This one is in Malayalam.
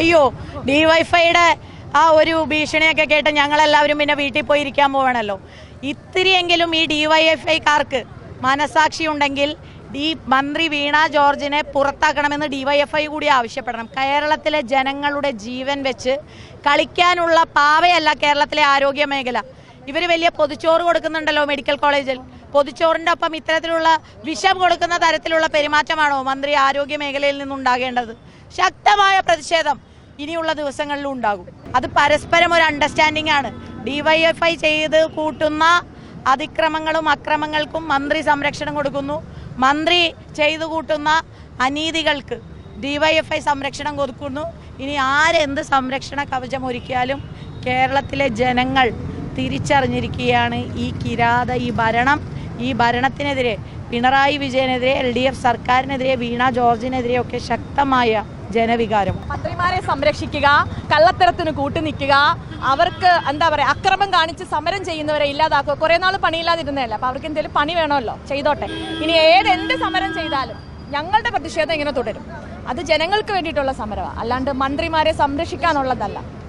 അയ്യോ ഡിവൈഫൈയുടെ ആ ഒരു ഭീഷണിയൊക്കെ കേട്ട് ഞങ്ങളെല്ലാവരും പിന്നെ വീട്ടിൽ പോയി ഇരിക്കാൻ പോവാണല്ലോ. ഇത്തിരിയെങ്കിലും ഈ ഡിവൈഎഫ്ഐക്കാർക്ക് മനസാക്ഷി ഉണ്ടെങ്കിൽ ഈ മന്ത്രി വീണ ജോർജിനെ പുറത്താക്കണമെന്ന് ഡിവൈഎഫ്ഐ കൂടി ആവശ്യപ്പെടണം. കേരളത്തിലെ ജനങ്ങളുടെ ജീവൻ വെച്ച് കളിക്കാനുള്ള പാവയല്ല കേരളത്തിലെ ആരോഗ്യ മേഖല. ഇവർ വലിയ പൊതിച്ചോറ് കൊടുക്കുന്നുണ്ടല്ലോ മെഡിക്കൽ കോളേജിൽ. പൊതിച്ചോറിൻ്റെ ഒപ്പം ഇത്തരത്തിലുള്ള വിഷം കൊടുക്കുന്ന തരത്തിലുള്ള പെരുമാറ്റമാണോ മന്ത്രി ആരോഗ്യ മേഖലയിൽ നിന്നുണ്ടാകേണ്ടത്? ശക്തമായ പ്രതിഷേധം ഇനിയുള്ള ദിവസങ്ങളിലും ഉണ്ടാകും. അത് പരസ്പരം ഒരു അണ്ടർസ്റ്റാൻഡിംഗ് ആണ്. ഡിവൈഎഫ്ഐ ചെയ്ത് കൂട്ടുന്ന അതിക്രമങ്ങളും അക്രമങ്ങൾക്കും മന്ത്രി സംരക്ഷണം കൊടുക്കുന്നു. മന്ത്രി ചെയ്തു കൂട്ടുന്ന അനീതികൾക്ക് ഡിവൈഎഫ്ഐ സംരക്ഷണം കൊടുക്കുന്നു. ഇനി ആരെന്ത് സംരക്ഷണ കവചം ഒരുക്കിയാലും കേരളത്തിലെ ജനങ്ങൾ തിരിച്ചറിഞ്ഞിരിക്കുകയാണ് ഈ ഭരണത്തിനെതിരെ, പിണറായി വിജയനെതിരെ, LDF സർക്കാരിനെതിരെ, വീണ ജോർജിനെതിരെ ഒക്കെ ശക്തമായ ജനവികാരം. മന്ത്രിമാരെ സംരക്ഷിക്കുക, കള്ളത്തരത്തിന് കൂട്ടുനിൽക്കുക, അവർക്ക് എന്താ പറയുക അക്രമം കാണിച്ച് സമരം ചെയ്യുന്നവരെ ഇല്ലാതാക്കുക. കുറേ നാൾ പണിയില്ലാതിരുന്നതല്ല, അപ്പോൾ അവർക്ക് എന്തെങ്കിലും പണി വേണമല്ലോ, ചെയ്തോട്ടെ. ഇനി എന്ത് സമരം ചെയ്താലും ഞങ്ങളുടെ പ്രതിഷേധം ഇങ്ങനെ തുടരും. അത് ജനങ്ങൾക്ക് വേണ്ടിയിട്ടുള്ള സമരമാണ്, അല്ലാണ്ട് മന്ത്രിമാരെ സംരക്ഷിക്കാനുള്ളതല്ല.